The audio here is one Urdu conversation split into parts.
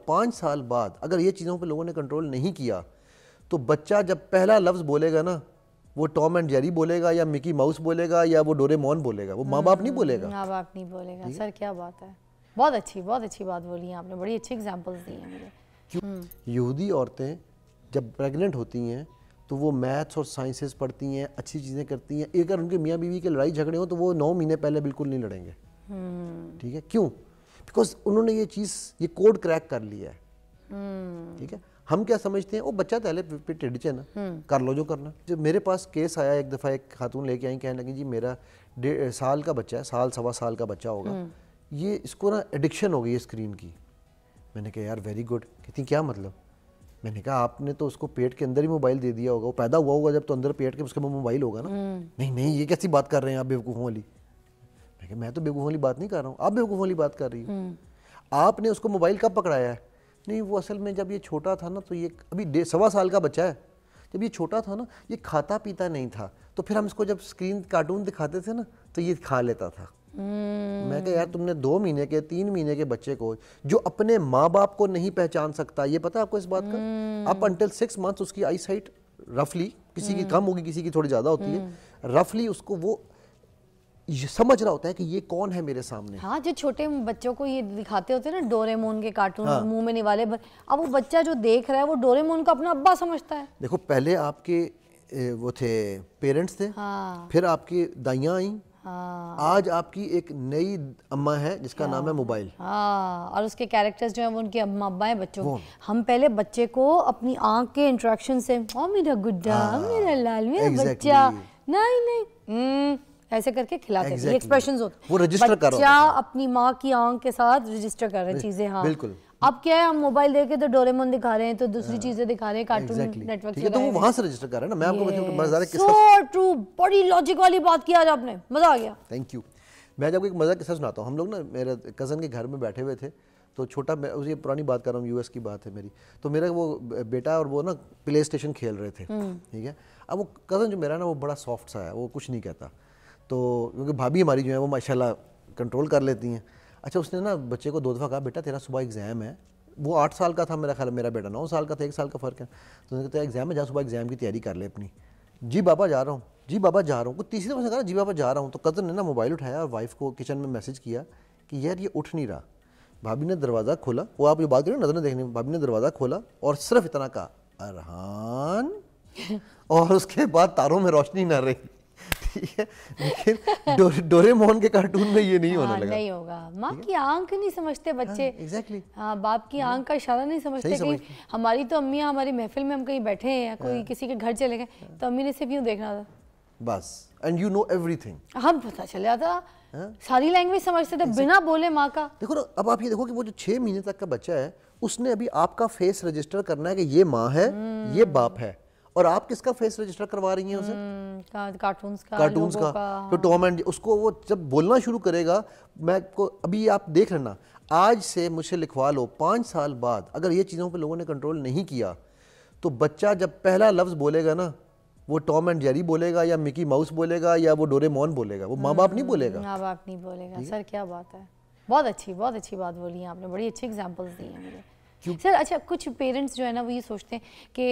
5 سال بعد اگر یہ چیزوں پہ لوگوں نے کنٹرول نہیں کیا تو بچہ جب پہلا لفظ بولے گا نا وہ ٹام اینڈ جیری بولے گا یا مکی ماؤس بولے گا یا وہ ڈوریمون بولے گا, وہ ماں باپ نہیں بولے گا. ماں باپ نہیں بولے گا. سر کیا بات ہے, بہت اچھی بات بولی ہیں آپ نے, بڑی اچھی ایگزامپلس دی ہیں مجھے. یہودی عورتیں جب پریگننٹ ہوتی ہیں تو وہ میتھس اور سائنسز پڑھتی ہیں, اچھی چیزیں کرتی ہیں. اگر ان کے میاں بیوی کے لڑائی جھگڑے ہوں تو وہ 9 مہینے پہلے بالکل نہیں لڑیں گے. ٹھیک ہے, کیوں؟ بیکاز انہوں نے یہ چیز, یہ کوڈ کریک کر لیا ہے. ٹھیک ہے, ہم کیا سمجھتے ہیں وہ بچہ پہلے پہ ٹھڈ نا, کر لو جو کرنا. جب میرے پاس کیس آیا ایک دفعہ, ایک خاتون لے کے آئیں, کہنے لگی جی میرا 1.5 سال کا بچہ ہے, سال سوا سال کا بچہ ہوگا, یہ اس کو نا ایڈکشن ہو گئی ہے اسکرین کی. میں نے کہا یار ویری گڈ. کہتی کیا مطلب؟ میں نے کہا آپ نے تو اس کو پیٹ کے اندر ہی موبائل دے دیا ہوگا, وہ پیدا ہوا ہوگا جب تو اندر پیٹ کے اس کے موبائل ہوگا نا. نہیں یہ کیسی بات کر رہے ہیں آپ بیوقوفوں والی. میں کہا میں تو بیوقوفوں والی بات نہیں کر رہا ہوں, آپ بیوقوفوں والی بات کر رہی ہوں. آپ نے اس کو موبائل کب پکڑایا ہے؟ نہیں وہ اصل میں جب یہ چھوٹا تھا نا, تو یہ ابھی سوا سال کا بچہ ہے, جب یہ چھوٹا تھا نا یہ کھاتا پیتا نہیں تھا, تو پھر ہم اس کو جب اسکرین کارٹون دکھاتے تھے نا تو یہ کھا لیتا تھا. میں کہا یار تم نے 2 مہینے کے 3 مہینے کے بچے کو جو اپنے ماں باپ کو نہیں پہچان سکتا, یہ پتہ ہے آپ کو اس بات کا, اپ انٹل 6 months اس کی آئی سائٹ رفلی, کسی کی کم ہوگی کسی کی تھوڑی زیادہ ہوتی ہے, رفلی اس کو وہ سمجھ رہا ہوتا ہے کہ یہ کون ہے میرے سامنے. ہاں جو چھوٹے بچوں کو یہ دکھاتے ہوتے ہیں نا ڈوریمون کے کارٹون, منہ میں نوالے, اب وہ بچہ جو دیکھ رہا ہے وہ ڈوریمون کو اپنا ابا سمجھتا ہے. دیکھو پہلے آپ کے وہ تھے پیرنٹس تھے, پھر آپ کی دائیاں آئیں, آج آپ کی ایک نئی اماں ہے جس کا نام ہے موبائل. اور اس کے کیریکٹرز جو ہیں وہ ان کے اماں ابا ہیں بچوں کے. ہم پہلے بچے کو اپنی آنکھ کے انٹریکشن سے, او میرا گڈا, میرا لال, میرا بچہ, نہیں ایسے کر کے کھلاتے تھے, ایکسپریشنز ہوتے, وہ رجسٹر کر رہا ہوتا بچہ اپنی ماں کی آنکھ کے ساتھ رجسٹر کر رہے ہیں چیزیں. ہاں بالکل. اب کیا ہے, ہم موبائل دے کے تو ڈوریمون دکھا رہے ہیں, تو دوسری چیزیں دکھا رہے ہیں, کارٹون نیٹ ورک. تو وہ وہاں سے رجسٹر کر رہے ہیں نا. میں آپ کو مزہ سو ٹرو, بڑی لاجک والی بات کی آج آپ نے, مزہ آ گیا. Thank you. میں جب ایک مزہ قصہ سناتا ہوں. ہم لوگ نا میرے کزن کے گھر میں بیٹھے ہوئے تھے, تو چھوٹا, یہ پرانی بات کر رہا ہوں, US کی بات ہے میری, تو میرا وہ بیٹا اور وہ نا پلے اسٹیشن کھیل رہے تھے. ٹھیک ہے, اب وہ کزن جو میرا نا وہ بڑا سافٹ سا ہے, وہ کچھ نہیں کہتا, تو کیونکہ بھابھی ہماری جو ہیں وہ ماشاءاللہ کنٹرول کر لیتی ہیں. اچھا اس نے نا بچے کو 2 دفعہ کہا بیٹا تیرا صبح ایگزام ہے. وہ 8 سال کا تھا میرا خیال, میرا بیٹا 9 سال کا تھا, 1 سال کا فرق ہے. تو انہوں نے کہا ایگزام ہے, جا صبح ایگزام کی تیاری کر لے اپنی. جی بابا جا رہا ہوں, جی بابا جا رہا ہوں. کوئی تیسری دفعہ سے کہا جی بابا جا رہا ہوں, تو کزن نے نا موبائل اٹھایا اور وائف کو کچن میں میسج کیا کہ یار یہ اٹھ نہیں رہا. بھابھی نے دروازہ کھولا, وہ آپ یہ بات کریں نظر نہ دیکھنے, بھابھی نے دروازہ کھولا اور صرف اتنا کہا ارحان, اور اس کے بعد تاروں میں روشنی نہ رہی. ٹھیک ہے, لیکن ڈوریمون کے کارٹون میں یہ نہیں ہونے لگا. نہیں ہوگا, ماں کی آنکھ نہیں سمجھتے بچے. ایگزیکٹلی. ہاں, باپ کی آنکھ کا اشارہ نہیں سمجھتے. کہ ہماری تو امیاں, ہماری محفل میں ہم کہیں بیٹھے ہیں یا کوئی کسی کے گھر چلے گئے, تو امی نے صرف یوں دیکھنا تھا بس, and you know everything. ہم پتہ چل جاتا, ساری لینگویج سمجھتے تھے بنا بولے ماں کا. دیکھو نا, اب آپ یہ دیکھو کہ وہ جو 6 مہینے تک کا بچہ ہے, اس نے ابھی آپ کا فیس رجسٹر کرنا ہے کہ یہ ماں ہے, یہ باپ ہے, اور آپ کس کا فیس رجسٹر کروا رہی ہیں اسے؟ کارٹونز کا. تو ٹام اینڈ اس کو وہ جب بولنا شروع کرے گا, میں کو ابھی آپ دیکھ لینا, آج سے مجھ سے لکھوا لو 5 سال بعد اگر یہ چیزوں پہ لوگوں نے کنٹرول نہیں کیا تو بچہ جب پہلا لفظ بولے گا نا وہ ٹام اینڈ جیری بولے گا یا مکی ماؤس بولے گا یا وہ ڈوریمون بولے گا, وہ ماں باپ نہیں بولے گا. ماں باپ نہیں بولے گا. سر کیا بات ہے, بہت اچھی بات بولی ہیں آپ نے, بڑی اچھی ایگزامپلس دی ہیں مجھے. سر اچھا, کچھ پیرنٹس جو ہے نا وہ یہ سوچتے ہیں کہ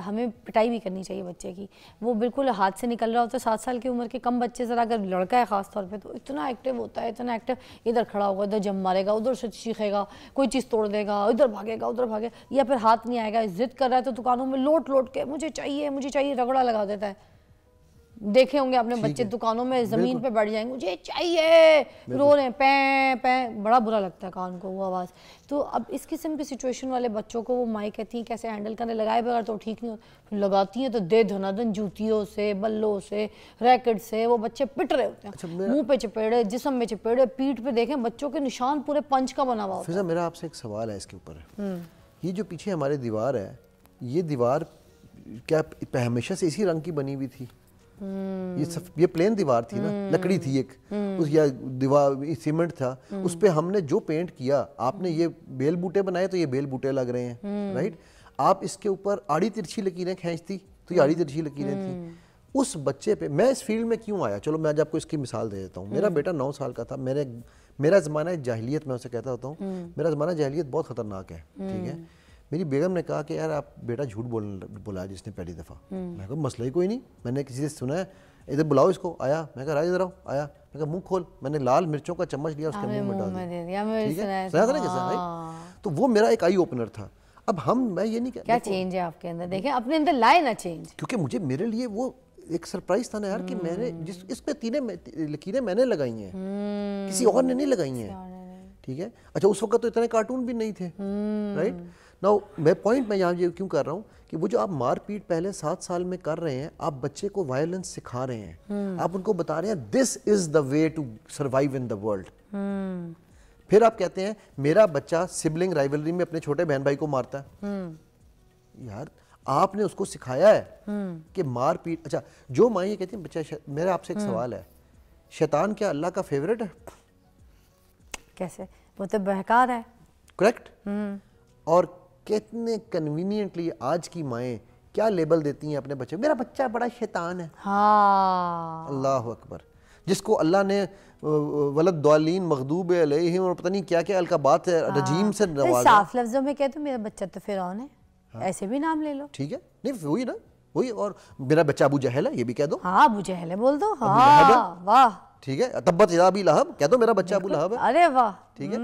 ہمیں پٹائی بھی کرنی چاہیے بچے کی. وہ بالکل ہاتھ سے نکل رہا ہوتا ہے, 7 سال کی عمر کے کم بچے, ذرا اگر لڑکا ہے خاص طور پہ تو اتنا ایکٹیو ہوتا ہے, اتنا ایکٹیو, ادھر کھڑا ہوگا, ادھر جم مارے گا, ادھر سے چیخے گا, کوئی چیز توڑ دے گا, ادھر بھاگے گا, یا پھر ہاتھ نہیں آئے گا, ضد کر رہا ہے تو دکانوں میں لوٹ کے مجھے چاہیے رگڑا لگا دیتا ہے. دیکھے ہوں گے آپ نے بچے دکانوں میں زمین پہ بیٹھ جائیں گے, مجھے چاہیے, رو رہے ہیں, پیں پیں, بڑا برا لگتا ہے کان کو وہ آواز. تو اب اس قسم کی سچویشن والے بچوں کو وہ مائی کہتی ہیں کیسے ہینڈل کرنے, لگائے بغیر تو ٹھیک نہیں ہوتا, لگاتی ہیں تو دے دھنادن جوتیوں سے, بلوں سے, ریکٹ سے وہ بچے پٹ رہے ہوتے ہیں, منہ پہ چپیڑے, جسم میں چپیڑے, پیٹھ پہ دیکھیں بچوں کے نشان پورے پنچ کا بنا ہوا ہوتا ہے. فضا میرا آپ سے ایک سوال ہے اس کے اوپر, یہ جو پیچھے ہمارے دیوار ہے, یہ دیوار کیا ہمیشہ سے اسی رنگ کی بنی ہوئی تھی؟ یہ پلین دیوار تھی نا, لکڑی تھی ایک, یا دیوار سیمنٹ تھا, اس پہ ہم نے جو پینٹ کیا, آپ نے یہ بیل بوٹے بنائے تو یہ بیل بوٹے لگ رہے ہیں, رائٹ. آپ اس کے اوپر آڑی ترچھی لکیریں کھینچتی تو یہ آڑی ترچھی لکیریں تھیں. اس بچے پہ میں اس فیلڈ میں کیوں آیا, چلو میں آج آپ کو اس کی مثال دے دیتا ہوں. میرا بیٹا 9 سال کا تھا, میرا زمانہ جاہلیت میں اسے کہتا ہوتا ہوں میرا زمانہ جاہلیت بہت خطرناک ہے, ٹھیک ہے. میری بیگم نے کہا کہ یار آپ بیٹا جھوٹ بولا جس نے پہلی دفعہ. میں کہا مسئلہ ہی کوئی نہیں, میں نے کسی سے سنا ہے, ادھر بلاؤ اس کو. آیا, میں کہا راج ادھر آؤ. آیا, میں کہا منہ کھول. میں نے لال مرچوں کا چمچ لیا اس کے منہ میں ڈال دیا. ٹھیک ہے, سنا تھا نا کیسا. تو وہ میرا ایک آئی اوپنر تھا. اب میں یہ نہیں کہتا کیا چینج ہے آپ کے اندر, دیکھیں اپنے اندر لائے نا چینج, کیونکہ مجھے میرے لیے وہ ایک سرپرائز تھا نا یار کہ میں نے اس پہ لکیریں میں نے لگائی ہیں, کسی اور نے نہیں لگائی ہیں. ٹھیک ہے. اچھا اس وقت تو اتنے کارٹون بھی نہیں تھے, رائٹ. ناؤ میں یہاں یہ کیوں کر رہا ہوں کہ وہ جو آپ مار پیٹ پہلے 7 سال میں کر رہے ہیں, آپ بچے کو وائلنس سکھا رہے ہیں, آپ ان کو بتا رہے ہیں this is the way to survive in the world. پھر آپ کہتے ہیں میرا بچہ سبلنگ رائیولری میں اپنے چھوٹے بہن بھائی کو مارتا ہے. یار آپ نے اس کو سکھایا ہے کہ مار پیٹ. اچھا جو ماں یہ کہتی ہیں بچہ, میرا آپ سے ایک سوال ہے, شیطان کیا اللہ کا فیوریٹ ہے؟ کیسے, وہ تو بہکار ہے. کریکٹ. اور کتنے کنوینئنٹلی آج کی مائیں کیا لیبل دیتی ہیں اپنے بچے, میرا بچہ بڑا شیطان ہے. ہاں اللہ اکبر. جس کو اللہ نے ولد ضالین مغضوب علیہم اور پتہ نہیں کیا کیا القابات رجیم سے نوازا. صاف لفظوں میں کہتے میرا بچہ تو فرعون ہے, ایسے بھی نام لے لو. ٹھیک ہے, نہیں وہی نا وہی. اور میرا بچہ ابو جہل ہے, یہ بھی کہہ دو. ہاں ابو جہل ہے بول دو. ہاں واہ. ٹھیک ہے, تبت یدا ابی لہب کہہ دو میرا بچہ ابو لہب ہے. ارے واہ. ٹھیک ہے.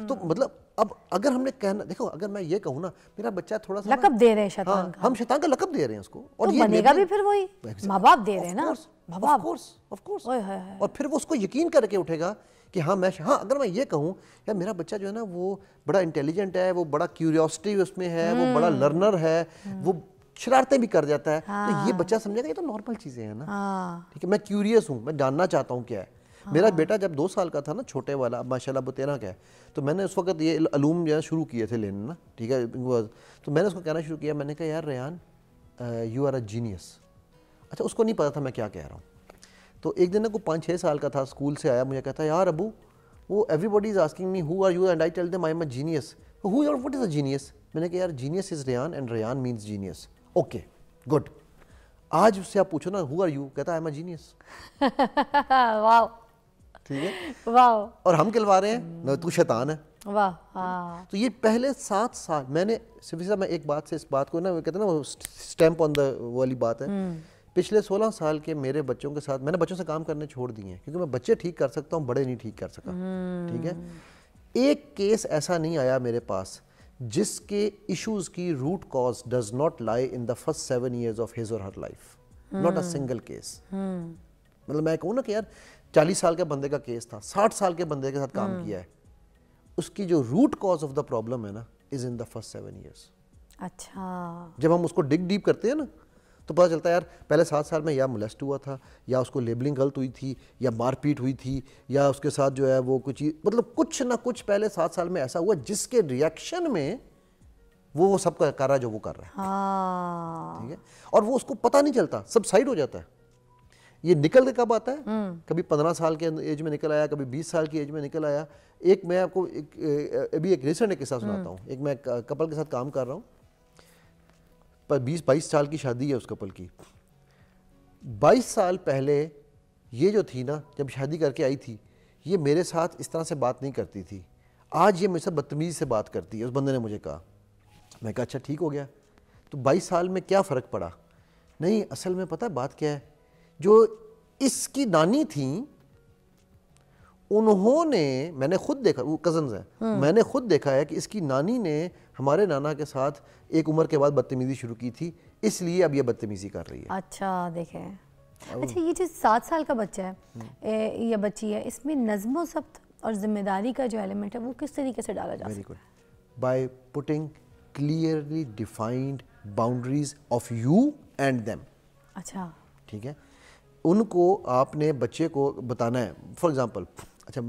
تو مطلب اب اگر ہم نے کہنا, دیکھو اگر میں یہ کہوں نا میرا بچہ تھوڑا سا لقب دے رہے ہیں شیطان کا, ہم شیطان کا لقب دے رہے ہیں اس کو, اور یہ بنے گا بھی پھر وہی ماں باپ دے رہے ہیں نا. Of course. اور پھر وہ اس کو یقین کر کے اٹھے گا کہ ہاں اگر میں یہ کہوں یار میرا بچہ جو ہے نا وہ بڑا انٹیلیجنٹ ہے, وہ بڑا کیوریوسٹی اس میں ہے, وہ بڑا لرنر ہے, وہ شرارتیں بھی کر جاتا ہے, تو یہ بچہ سمجھے گا یہ تو نارمل چیزیں ہیں نا. ٹھیک ہے, میں کیوریس ہوں, میں جاننا چاہتا ہوں کیا ہے. میرا بیٹا جب 2 سال کا تھا نا, چھوٹے والا, اب ماشاءاللہ وہ 13 کا ہے, تو میں نے اس وقت یہ علوم جو ہے شروع کیے تھے لینے نا. ٹھیک ہے, تو میں نے اس کو کہنا شروع کیا, میں نے کہا یار Ryan you are a genius. اچھا اس کو نہیں پتا تھا میں کیا کہہ رہا ہوں. تو ایک دن کو 5-6 سال کا تھا, اسکول سے آیا, مجھے کہتا ہے یار ابو وہ everybody is asking me who are you and I tell them I am a genius. ہو اور واٹ از اے جینیس؟ میں نے کہا یار genius is Ryan and Ryan means genius. Okay good. آج اس سے آپ پوچھو نا ہو آر یو, کہتا ہے آئی ایم اے جینیس. واو. ٹھیک ہے, واو. اور ہم کہلوا رہے ہیں تو شیطان ہے. واہ. تو یہ پہلے 7 سال میں نے صرف میں ایک بات سے اس بات کو نا کہتے ہیں نا وہ اسٹیمپ آن دا والی بات ہے, پچھلے 16 سال کے میرے بچوں کے ساتھ میں نے بچوں سے کام کرنے چھوڑ دیے ہیں, کیونکہ میں بچے ٹھیک کر سکتا ہوں, بڑے نہیں ٹھیک کر سکا. ٹھیک ہے, ایک کیس ایسا نہیں آیا میرے پاس جس کے ایشوز کی root cause does not lie in the first 7 years of his or her life. Not a single case. مطلب میں کہوں نا کہ یار 40 سال کے بندے کا کیس تھا, 60 سال کے بندے کے ساتھ کام کیا ہے, اس کی جو root cause of the problem ہے نا از ان دا فرسٹ 7 years. اچھا. جب ہم اس کو ڈگ ڈیپ کرتے ہیں نا تو پتہ چلتا ہے یار پہلے 7 سال میں یا مولیسٹ ہوا تھا, یا اس کو لیبلنگ غلط ہوئی تھی, یا مار پیٹ ہوئی تھی, یا اس کے ساتھ جو ہے وہ کچھ مطلب کچھ نہ کچھ پہلے 7 سال میں ایسا ہوا جس کے ریئیکشن میں وہ سب کا کر رہا ہے جو وہ کر رہا ہے. ٹھیک ہے, اور وہ اس کو پتہ نہیں چلتا, سب سائڈ ہو جاتا ہے. یہ نکل کے کب آتا ہے, کبھی 15 سال کے ایج میں نکل آیا, کبھی 20 سال کی ایج میں نکل آیا. ایک میں آپ کو ابھی ایک ریسنٹ ایک قصہ سناتا ہوں. ایک میں کپل کے ساتھ کام کر رہا ہوں, پر 20-22 سال کی شادی ہے اس کپل کی. 22 سال پہلے یہ جو تھی نا, جب شادی کر کے آئی تھی, یہ میرے ساتھ اس طرح سے بات نہیں کرتی تھی. آج یہ مجھ سے بدتمیزی سے بات کرتی ہے. اس بندے نے مجھے کہا, میں کہا اچھا ٹھیک ہو گیا, تو 22 سال میں کیا فرق پڑا؟ نہیں اصل میں پتہ بات کیا ہے, جو اس کی نانی تھیں انہوں نے, میں نے خود دیکھا, وہ کزنز ہیں, میں نے خود دیکھا ہے کہ اس کی نانی نے ہمارے نانا کے ساتھ ایک عمر کے بعد بدتمیزی شروع کی تھی, اس لیے اب یہ بدتمیزی کر رہی ہے. اچھا دیکھیں. اچھا یہ جو 7 سال کا بچہ ہے یا بچی ہے, اس میں نظم و ضبط اور ذمہ داری کا جو ایلیمنٹ ہے وہ کس طریقے سے ڈالا جا سکتا ہے؟ By putting clearly defined boundaries of you and them. اچھا ٹھیک ہے, ان کو آپ نے بچے کو بتانا ہے. فار ایگزامپل, اچھا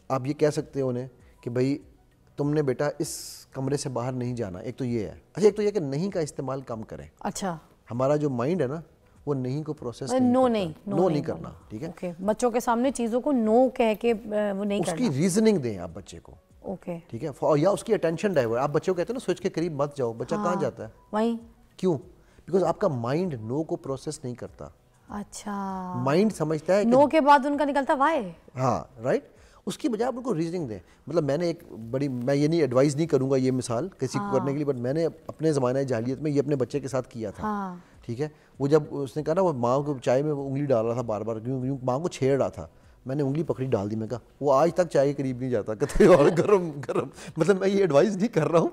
آپ یہ کہہ سکتے ہو انہیں کہ بھائی تم نے بیٹا اس کمرے سے باہر نہیں جانا. ایک تو یہ ہے. اچھا ایک تو یہ کہ نہیں کا استعمال کم کریں. اچھا ہمارا جو مائنڈ ہے نا وہ نہیں کو پروسیس نو نہیں کرنا. ٹھیک ہے, بچوں کے سامنے چیزوں کو نو کہہ کے وہ نہیں کرنا. اس کی ریزننگ دیں آپ بچے کو. اوکے ٹھیک ہے, یا اس کی اٹینشن ڈائیورٹ. آپ بچے کو کہتے ہیں نا سوئچ کے قریب مت جاؤ, بچہ کہاں جاتا ہے وہیں. کیوں؟ بیکاز آپ کا مائنڈ نو کو پروسیس نہیں کرتا. اچھا مائنڈ سمجھتا ہے نو کے بعد ان کا نکلتا وائی. ہاں رائٹ. اس کی بجائے آپ ان کو ریزننگ دیں. مطلب میں نے ایک بڑی, میں یہ نہیں ایڈوائز نہیں کروں گا یہ مثال کسی کو کرنے کے لیے, بٹ میں نے اپنے زمانہ جاہلیت میں یہ اپنے بچے کے ساتھ کیا تھا. ٹھیک ہے, وہ جب اس نے کہا نا وہ ماں کو چائے میں انگلی ڈال رہا تھا بار بار, کیوں ماں کو چھیڑ رہا تھا, میں نے انگلی پکڑی ڈال دی, میں کہا وہ آج تک چائے کے قریب نہیں جاتا, کہتے اور گرم گرم. مطلب میں یہ ایڈوائز نہیں کر رہا ہوں,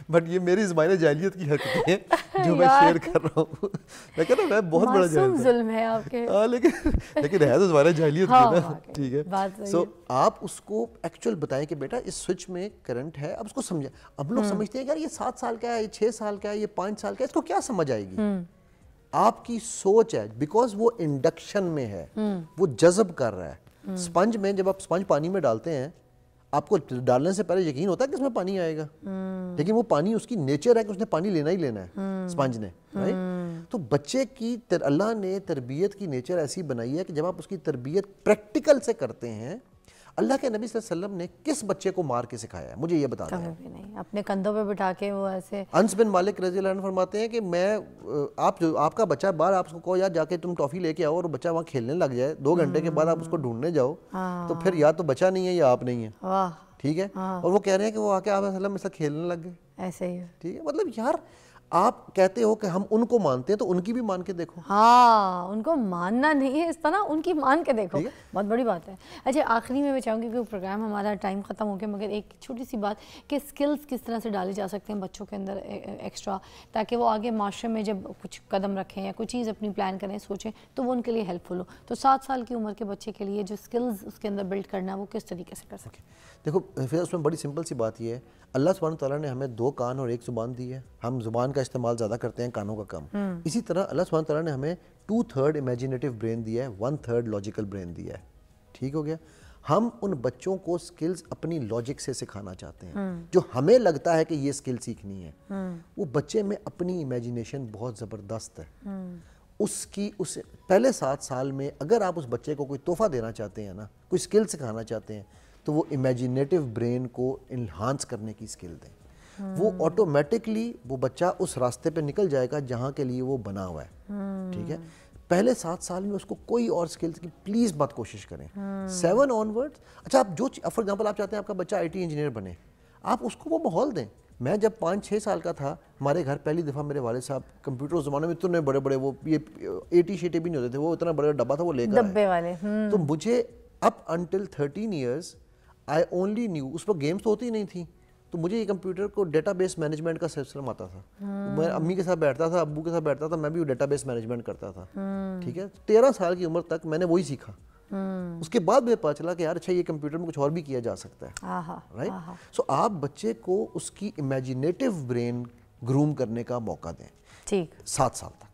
بٹ یہ میری زمانہ جاہلیت کی حرکتیں ہیں جو میں شیئر کر رہا ہوں. میں کہتا ہوں میں بہت بڑا ظلم ہے آپ کے, لیکن ہے تو زمانہ جاہلیت کی نا. ٹھیک ہے, سو آپ اس کو ایکچوئل بتائیں کہ بیٹا اس سوئچ میں کرنٹ ہے, اب اس کو سمجھیں. اب لوگ سمجھتے ہیں یار یہ 7 سال کا ہے, یہ 6 سال کا ہے, یہ 5 سال کا ہے, اس کو کیا سمجھ آئے گی. آپ کی سوچ ہے, بیکاز وہ انڈکشن میں ہے, وہ جذب کر رہا ہے. اسپنج میں جب آپ اسپنج پانی میں ڈالتے ہیں, آپ کو ڈالنے سے پہلے یقین ہوتا ہے کہ اس میں پانی آئے گا, لیکن وہ پانی اس کی نیچر ہے کہ اس نے پانی لینا ہی لینا ہے اسپنج نے, رائٹ. تو بچے کی اللہ نے تربیت کی نیچر ایسی بنائی ہے کہ جب آپ اس کی تربیت پریکٹیکل سے کرتے ہیں, اللہ کے نبی صلی اللہ علیہ وسلم نے کس بچے کو مار کے سکھایا ہے, مجھے یہ بتا دیں. کبھی بھی نہیں, اپنے کندھوں پہ بٹھا کے وہ ایسے. انس بن مالک رضی اللہ عنہ فرماتے ہیں کہ میں آپ کا بچہ باہر, آپ اس کو کہو یار جا کے تم ٹافی لے کے آؤ, اور بچہ وہاں کھیلنے لگ جائے, 2 گھنٹے کے بعد آپ اس کو ڈھونڈنے جاؤ تو پھر یا تو بچہ نہیں ہے یا آپ نہیں ہیں. ٹھیک ہے, اور وہ کہہ رہے ہیں کہ وہ آ کے آپ علیہ وسلم سے کھیلنے لگ گئے. ایسے ہی. ٹھیک ہے, مطلب یار آپ کہتے ہو کہ ہم ان کو مانتے ہیں تو ان کی بھی مان کے دیکھو. ہاں, ان کو ماننا نہیں ہے, اس طرح ان کی مان کے دیکھو, بہت بڑی بات ہے. اچھا آخری میں چاہوں گی کہ پروگرام ہمارا ٹائم ختم ہو گیا, مگر ایک چھوٹی سی بات کہ سکلز کس طرح سے ڈالے جا سکتے ہیں بچوں کے اندر ایکسٹرا, تاکہ وہ آگے معاشرے میں جب کچھ قدم رکھیں یا کوئی چیز اپنی پلان کریں, سوچیں, تو وہ ان کے لیے ہیلپ فل ہو. تو 7 سال کی عمر کے بچے کے لیے جو سکلز اس کے اندر بلڈ کرنا ہے وہ کس طریقے سے کر سکیں؟ دیکھو پھر اس میں بڑی سمپل سی بات یہ ہے, اللہ سبحانہ تعالیٰ نے ہمیں 2 کان اور 1 زبان دی ہے, ہم زبان کا استعمال زیادہ کرتے ہیں, کانوں کا کم. اسی طرح اللہ سبحانہ تعالیٰ نے ہمیں 2/3 امیجینیٹو برین دیا ہے, 1/3 لاجیکل برین دیا ہے. ٹھیک ہو گیا. ہم ان بچوں کو سکلز اپنی لاجک سے سکھانا چاہتے ہیں, جو ہمیں لگتا ہے کہ یہ سکل سیکھنی ہے. وہ بچے میں اپنی امیجینیشن بہت زبردست ہے. اس پہلے 7 سال میں اگر آپ اس بچے کو کوئی تحفہ دینا چاہتے ہیں نا, کوئی سکل سکھانا چاہتے ہیں, تو وہ امیجینیٹو برین کو انہانس کرنے کی سکل دیں. وہ آٹومیٹکلی وہ بچہ اس راستے پہ نکل جائے گا جہاں کے لیے وہ بنا ہوا ہے. ٹھیک ہے, پہلے 7 سال میں اس کو کوئی اور سکلز کی پلیز مت کوشش کریں. 7 آنورڈ, اچھا آپ جو فار ایگزامپل آپ چاہتے ہیں آپ کا بچہ IT انجینئر بنے, آپ اس کو وہ ماحول دیں. میں جب 5-6 سال کا تھا, ہمارے گھر پہلی دفعہ میرے والد صاحب کمپیوٹر اس زمانے میں اتنے بڑے بڑے وہ یہ 80 شیٹیں بھی نہیں ہوتے تھے, وہ اتنا بڑا ڈبہ تھا وہ لے کر ڈبے والے. تو مجھے up until 13 years I only knew, اس پر گیمس تو ہوتی ہی نہیں تھیں, تو مجھے یہ کمپیوٹر کو ڈیٹا بیس مینجمنٹ کا سلسلہ آتا تھا. میں امی کے ساتھ بیٹھتا تھا, ابو کے ساتھ بیٹھتا تھا, میں بھی وہ ڈیٹا بیس مینجمنٹ کرتا تھا. ٹھیک ہے, 13 سال کی عمر تک میں نے وہی سیکھا. اس کے بعد مجھے پتا چلا کہ یار اچھا یہ کمپیوٹر میں کچھ اور بھی کیا جا سکتا ہے. رائٹ, سو آپ بچے کو اس کی امیجینیٹو برین گروم کرنے کا موقع دیں 7 سال تک.